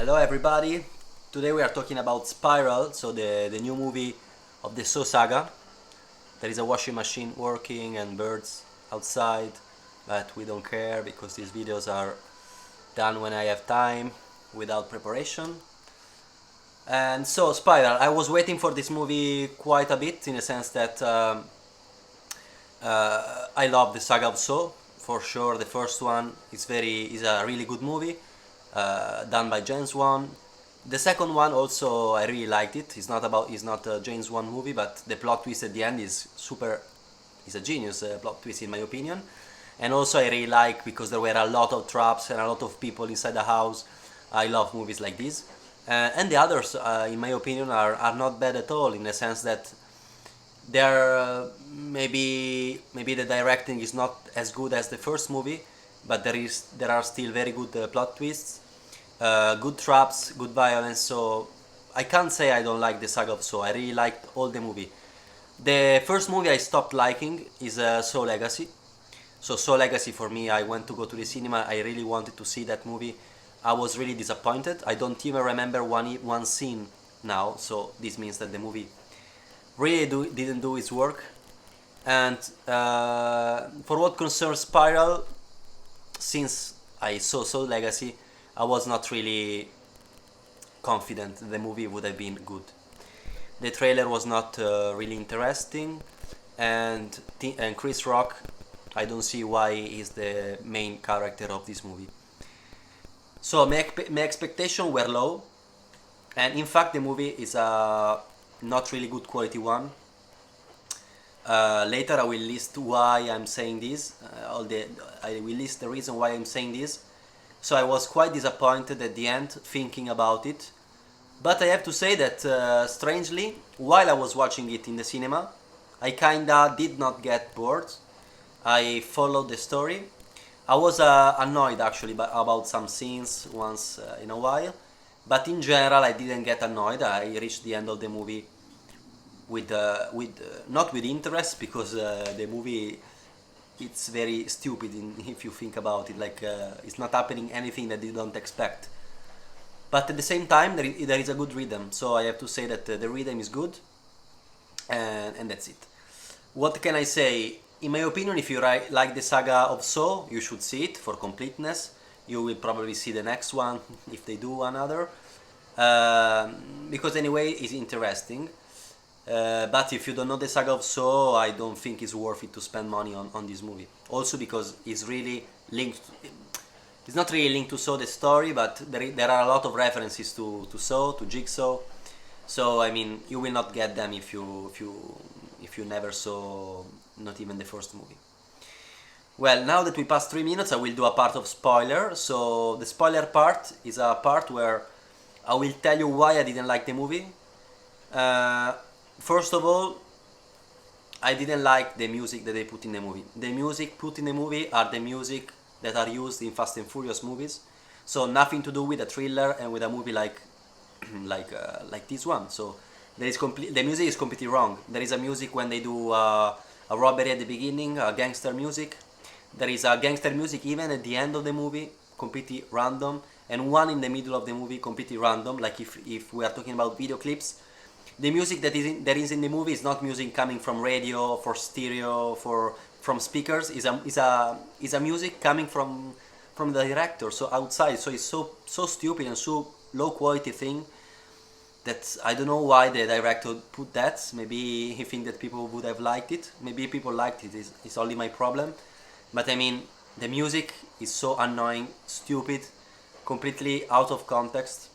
Hello everybody, today we are talking about Spiral, so the new movie of the Saw saga. There is a washing machine working and birds outside, but we don't care because these videos are done when I have time, without preparation. And so Spiral, I was waiting for this movie quite a bit in the sense that I love the saga of Saw, for sure. The first one is a really good movie, done by James Wan. The second one also I really liked it. It's not a James Wan movie, but the plot twist at the end is super. Is a genius plot twist in my opinion. And also I really like because there were a lot of traps and a lot of people inside the house. I love movies like this. And the others, in my opinion, are not bad at all in the sense that there maybe the directing is not as good as the first movie, but there are still very good plot twists, good traps, good violence. So I can't say I don't like the saga of Saw. I really liked all the movie. The first movie I stopped liking is Saw Legacy. So Saw Legacy for me, I went to go to the cinema. I really wanted to see that movie. I was really disappointed. I don't even remember one scene now. So this means that the movie really didn't do its work. And for what concerns Spiral, since I saw Legacy, I was not really confident the movie would have been good. The trailer was not really interesting, and Chris Rock, I don't see why he's the main character of this movie. So my expectations were low, and in fact the movie is a not really good quality one. Later I will list why I'm saying this. I will list the reason why I'm saying this. So I was quite disappointed at the end, thinking about it. But I have to say that strangely, while I was watching it in the cinema, I kinda did not get bored. I followed the story. I was annoyed actually about some scenes once in a while, but in general I didn't get annoyed. I reached the end of the movie with not with interest because the movie it's very stupid if you think about it. Like it's not happening anything that you don't expect. But at the same time, there is a good rhythm. So I have to say that the rhythm is good, and that's it. What can I say? In my opinion, if you like the saga of Saw, you should see it for completeness. You will probably see the next one if they do another, because anyway, it's interesting. But if you don't know the saga of Saw, I don't think it's worth it to spend money on this movie. Also because it's really linked. It's not really linked to Saw the story, but there are a lot of references to Saw, to Jigsaw. So I mean, you will not get them if you never saw not even the first movie. Well, now that we passed 3 minutes, I will do a part of spoiler. So the spoiler part is a part where I will tell you why I didn't like the movie. First of all, I didn't like the music that they put in the movie. The music put in the movie are the music that are used in Fast and Furious movies. So nothing to do with a thriller and with a movie like like this one. So the music is completely wrong. There is a music when they do a robbery at the beginning, a gangster music. There is a gangster music even at the end of the movie, completely random, and one in the middle of the movie, completely random. Like if we are talking about video clips, the music that is in the movie is not music coming from radio, for stereo, from speakers. Is a music coming from the director, so outside. So it's so stupid and so low quality thing that I don't know why the director put that. Maybe he think that people would have liked it. Maybe people liked it. It's only my problem. But I mean, the music is so annoying, stupid, completely out of context.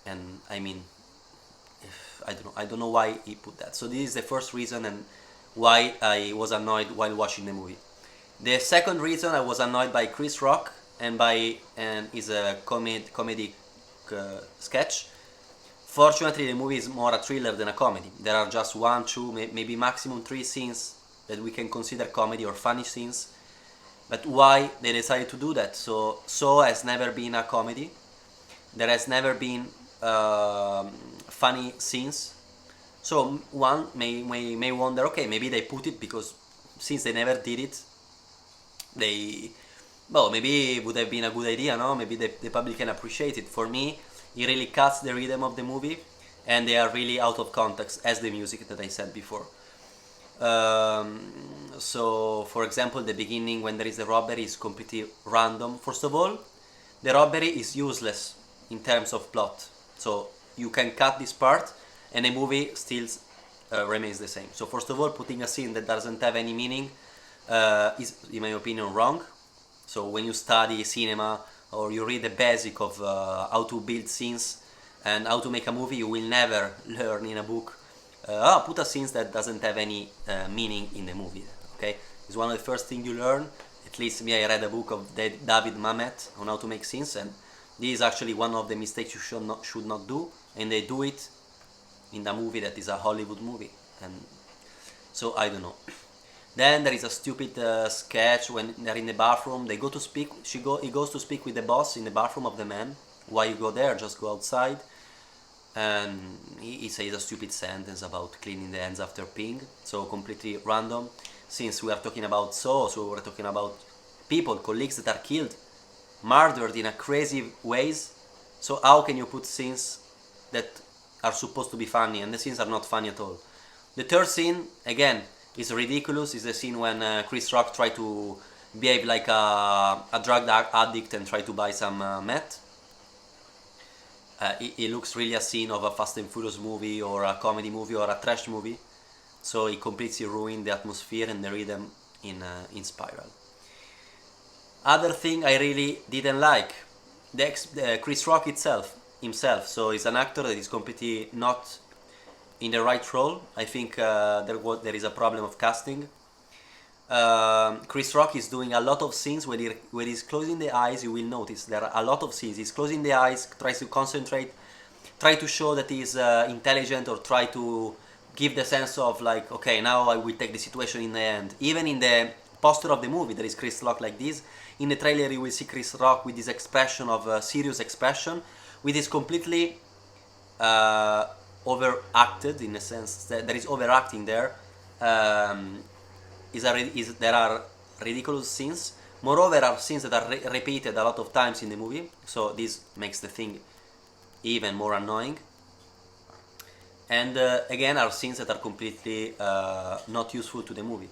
And I mean, I don't know why he put that. So this is the first reason and why I was annoyed while watching the movie. The second reason I was annoyed by Chris Rock and is a comedy sketch. Fortunately, the movie is more a thriller than a comedy. There are just one, two, maybe maximum three scenes that we can consider comedy or funny scenes. But why they decided to do that? So has never been a comedy. There has never been funny scenes. So one may wonder, okay, maybe they put it because since they never did it, they Well, maybe it would have been a good idea, no? Maybe the public can appreciate it. For me, it really cuts the rhythm of the movie, and they are really out of context, as the music that I said before. So, for example, the beginning when there is a robbery is completely random. First of all, the robbery is useless in terms of plot. So you can cut this part, and the movie still remains the same. So first of all, putting a scene that doesn't have any meaning is, in my opinion, wrong. So when you study cinema or you read the basic of how to build scenes and how to make a movie, you will never learn in a book put a scene that doesn't have any meaning in the movie. Okay, it's one of the first things you learn. At least me, I read a book of David Mamet on how to make scenes, and this is actually one of the mistakes you should not do, and they do it in a movie that is a Hollywood movie, and so I don't know. Then there is a stupid sketch when they're in the bathroom. They go to speak. He goes to speak with the boss in the bathroom of the man. Why you go there? Just go outside. And he says a stupid sentence about cleaning the hands after peeing. So completely random. Since we are talking about so we're talking about people, colleagues that are killed, murdered in a crazy ways. So how can you put scenes that are supposed to be funny, and the scenes are not funny at all? The third scene, again, is ridiculous. Is the scene when Chris Rock tried to behave like a drug addict and try to buy some meth. It looks really a scene of a Fast and Furious movie or a comedy movie or a trash movie. So it completely ruined the atmosphere and the rhythm in Spiral. Other thing I really didn't like, Chris Rock himself. So he's an actor that is completely not in the right role. I think there is a problem of casting. Chris Rock is doing a lot of scenes where he's closing the eyes. You will notice there are a lot of scenes. He's closing the eyes, tries to concentrate, try to show that he's intelligent, or try to give the sense of like, okay, now I will take the situation in the hand. Even in the poster of the movie, there is Chris Rock like this. In the trailer, you will see Chris Rock with this expression of serious expression, with this completely overacted, in a sense that there is overacting there. There are ridiculous scenes. Moreover, are scenes that are repeated a lot of times in the movie, so this makes the thing even more annoying. And again, are scenes that are completely not useful to the movie.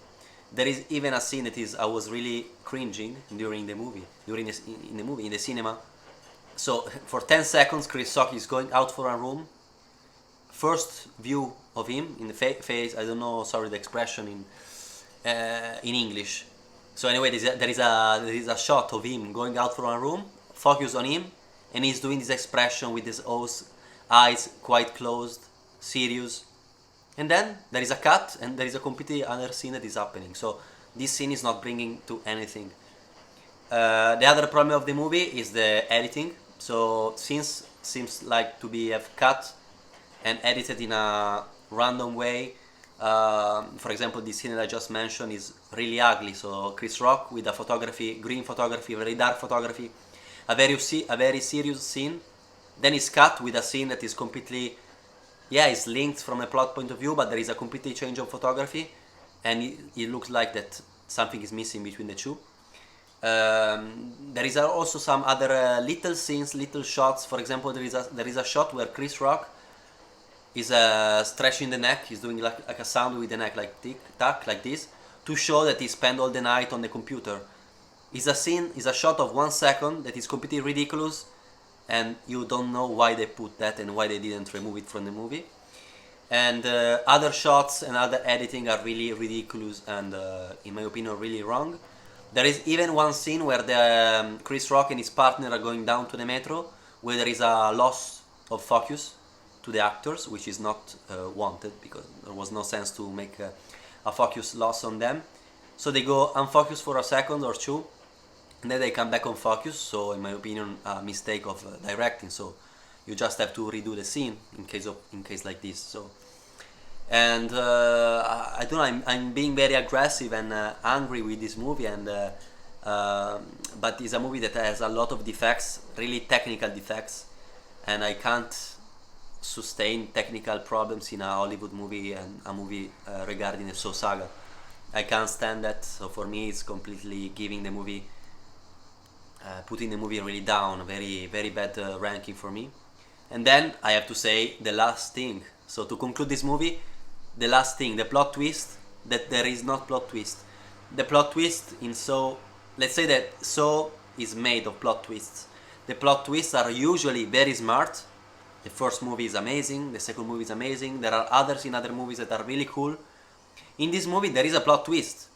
There is even a scene that I was really cringing during the movie, in the cinema. So for 10 seconds, Chris Rock is going out for a room. First view of him in the face. I don't know. Sorry, the expression in English. So anyway, there is a shot of him going out from a room, focus on him, and he's doing this expression with his eyes quite closed, serious. And then there is a cut, and there is a completely other scene that is happening. So this scene is not bringing to anything. The other problem of the movie is the editing. So scenes seems like to be cut and edited in a random way. For example, this scene that I just mentioned is really ugly. So Chris Rock with green photography, very dark photography, a very serious scene. Then it's cut with a scene that is completely, it's linked from a plot point of view, but there is a completely change of photography, and it looks like that something is missing between the two. There is also some other little scenes, little shots. For example, there is a shot where Chris Rock is stretching the neck. He's doing like a sound with the neck, like tick tack, like this, to show that he spent all the night on the computer. It's a shot of 1 second that is completely ridiculous, and you don't know why they put that and why they didn't remove it from the movie. And other shots and other editing are really ridiculous and, in my opinion, really wrong. There is even one scene where Chris Rock and his partner are going down to the metro, where there is a loss of focus to the actors, which is not wanted, because there was no sense to make a focus loss on them. So they go unfocused for a second or two, and then they come back on focus. So in my opinion, a mistake of directing. So you just have to redo the scene in case like this. So, and I don't know, I'm being very aggressive and angry with this movie, and but it's a movie that has a lot of defects, really technical defects, and I can't sustain technical problems in a Hollywood movie and a movie regarding the Saw saga. I can't stand that. So for me, it's completely giving the movie putting the movie really down, very very bad ranking for me. And then I have to say the last thing. So to conclude this movie, the last thing, the plot twist, that there is not plot twist. The plot twist in Saw, let's say that Saw is made of plot twists. The plot twists are usually very smart. The first movie is amazing, the second movie is amazing, there are others in other movies that are really cool. In this movie there is a plot twist,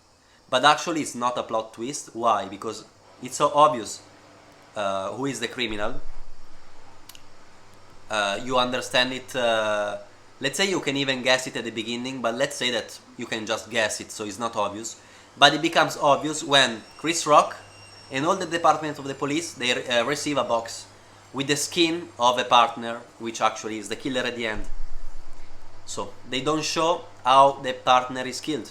but actually it's not a plot twist. Why? Because it's so obvious who is the criminal. You understand it, let's say you can even guess it at the beginning, but let's say that you can just guess it, so it's not obvious. But it becomes obvious when Chris Rock and all the department of the police, they receive a box with the skin of a partner, which actually is the killer at the end. So they don't show how the partner is killed,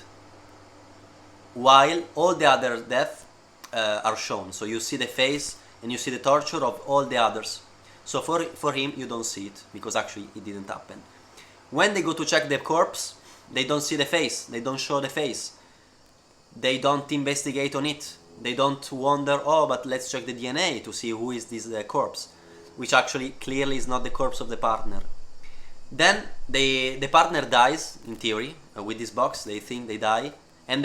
while all the other deaths are shown. So you see the face and you see the torture of all the others. So for him you don't see it, because actually it didn't happen. When they go to check the corpse, they don't see the face, they don't show the face. They don't investigate on it. They don't wonder, oh, but let's check the DNA to see who is this corpse, which actually clearly is not the corpse of the partner. Then the partner dies, in theory, with this box. They think they die. And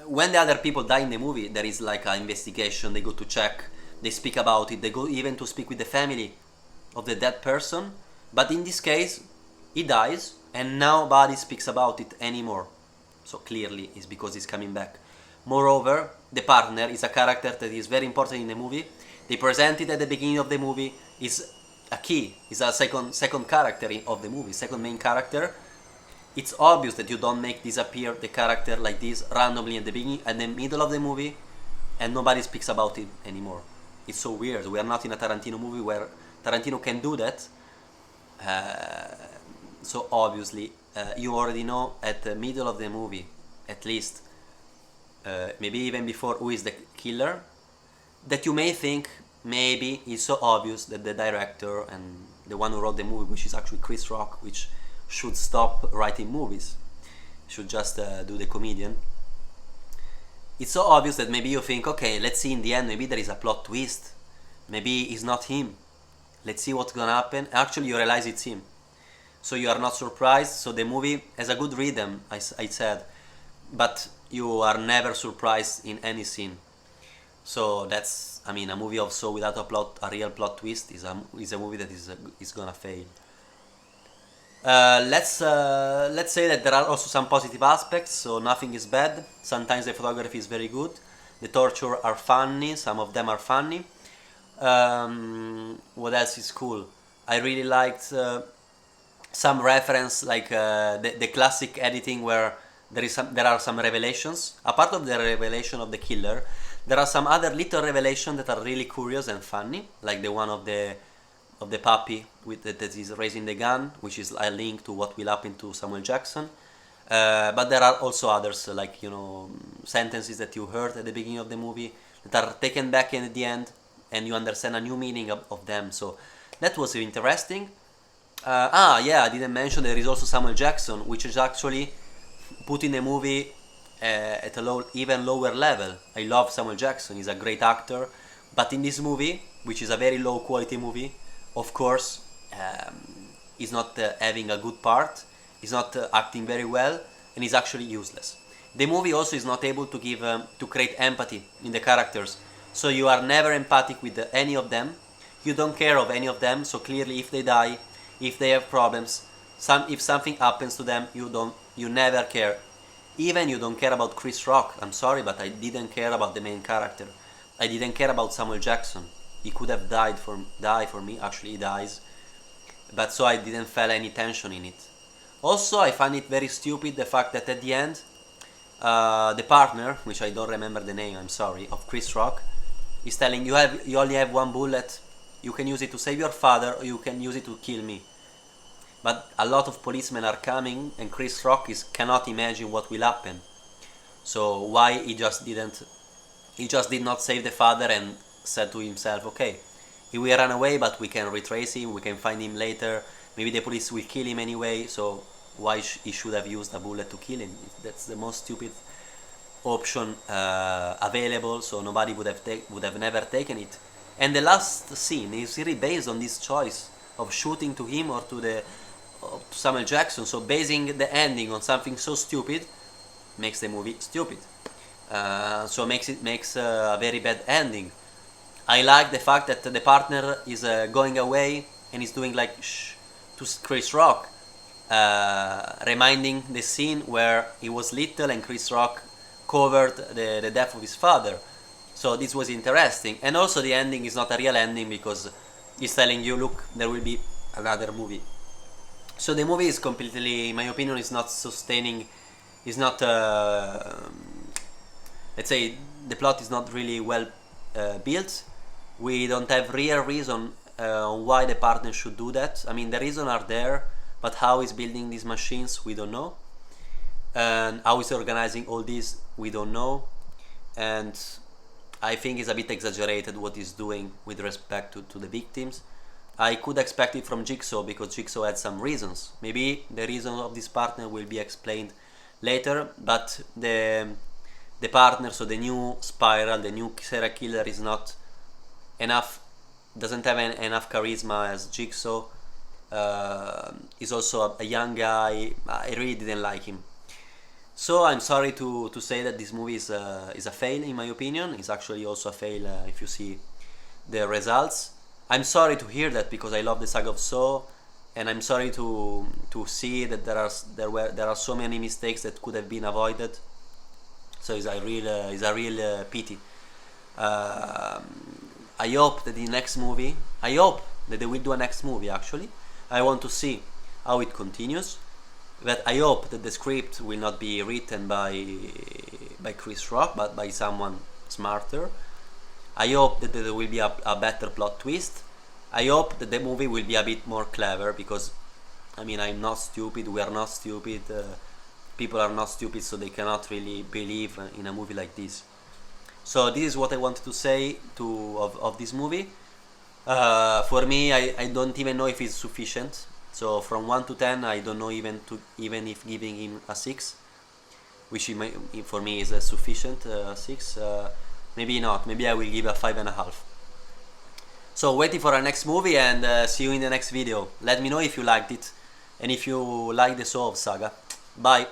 when the other people die in the movie, there is like an investigation. They go to check, they speak about it, they go even to speak with the family of the dead person. But in this case, he dies and nobody speaks about it anymore. So clearly it's because he's coming back. Moreover, the partner is a character that is very important in the movie. They present it at the beginning of the movie. Is a key, is a second character of the movie, second main character. It's obvious that you don't make disappear the character like this randomly at the beginning, at the middle of the movie, and nobody speaks about it anymore. It's so weird. We are not in a Tarantino movie where Tarantino can do that. So obviously, you already know at the middle of the movie, at least, maybe even before, who is the killer, that you may think maybe it's so obvious that the director and the one who wrote the movie, which is actually Chris Rock, which should stop writing movies, should just do the comedian. It's so obvious that maybe you think, okay, let's see in the end, maybe there is a plot twist, maybe it's not him, let's see what's gonna happen. Actually you realize it's him, so you are not surprised. So the movie has a good rhythm, I said, but you are never surprised in any scene. So that's, I mean, a movie of Saw without a real plot twist is a movie that is gonna fail. Let's say that there are also some positive aspects, so nothing is bad. Sometimes the photography is very good, the torture are funny, some of them are funny. What else is cool? I really liked some reference, like the classic editing where there are some revelations. Apart of the revelation of the killer, there are some other little revelations that are really curious and funny, like the one of the puppy that is raising the gun, which is a link to what will happen to Samuel Jackson. But there are also others, like, you know, sentences that you heard at the beginning of the movie that are taken back in the end, and you understand a new meaning of them. So that was interesting. Yeah, I didn't mention there is also Samuel Jackson, which is actually putting the movie at a even lower level. I love Samuel Jackson, he's a great actor, but in this movie, which is a very low quality movie, of course, he's not having a good part, he's not acting very well, and he's actually useless. The movie also is not able to give to create empathy in the characters, so you are never empathic with any of them. You don't care of any of them, so clearly if they die, if they have problems, if something happens to them, you never care. Even you don't care about Chris Rock. I'm sorry, but I didn't care about the main character. I didn't care about Samuel Jackson. He could have died for me. Actually, he dies, but so I didn't feel any tension in it. Also, I find it very stupid the fact that at the end, the partner, which I don't remember the name, I'm sorry, of Chris Rock, is telling you only have one bullet. You can use it to save your father, or you can use it to kill me. But a lot of policemen are coming, and Chris Rock cannot imagine what will happen. So why he just did not save the father and said to himself, okay, he will run away, but we can retrace him, we can find him later, maybe the police will kill him anyway, so why he should have used a bullet to kill him? That's the most stupid option available, so nobody would have never taken it. And the last scene is really based on this choice of shooting to him or to Samuel Jackson. So basing the ending on something so stupid makes the movie stupid. So makes a very bad ending. I like the fact that the partner is going away and is doing like shh to Chris Rock, reminding the scene where he was little and Chris Rock covered the death of his father. So this was interesting, and also the ending is not a real ending because he's telling you, look, there will be another movie. So the movie is completely, in my opinion, is not sustaining, is not, let's say, the plot is not really well built. We don't have real reason on why the partner should do that. I mean, the reasons are there, but how he's building these machines, we don't know. And how he's organizing all this, we don't know. And I think it's a bit exaggerated what he's doing with respect to the victims. I could expect it from Jigsaw because Jigsaw had some reasons. Maybe the reason of this partner will be explained later, but the partner, so the new Spiral, the new serial killer, is not enough, doesn't have enough charisma as Jigsaw. He's also a young guy. I really didn't like him. So I'm sorry to say that this movie is a fail in my opinion. It's actually also a fail if you see the results. I'm sorry to hear that because I love the saga of Saw, and I'm sorry to see that there are so many mistakes that could have been avoided. So it's a real pity. I hope that the next movie, I hope that they will do a next movie actually. I want to see how it continues. But I hope that the script will not be written by Chris Rock, but by someone smarter. I hope that there will be a better plot twist. I hope that the movie will be a bit more clever because, I mean, I'm not stupid, we are not stupid, people are not stupid, so they cannot really believe in a movie like this. So this is what I wanted to say of this movie. For me, I don't even know if it's sufficient. So from 1 to 10, I don't know even if giving him a 6, which for me is a sufficient 6. Maybe not. Maybe I will give a 5.5. So waiting for our next movie and see you in the next video. Let me know if you liked it and if you like the Saw of Saga. Bye.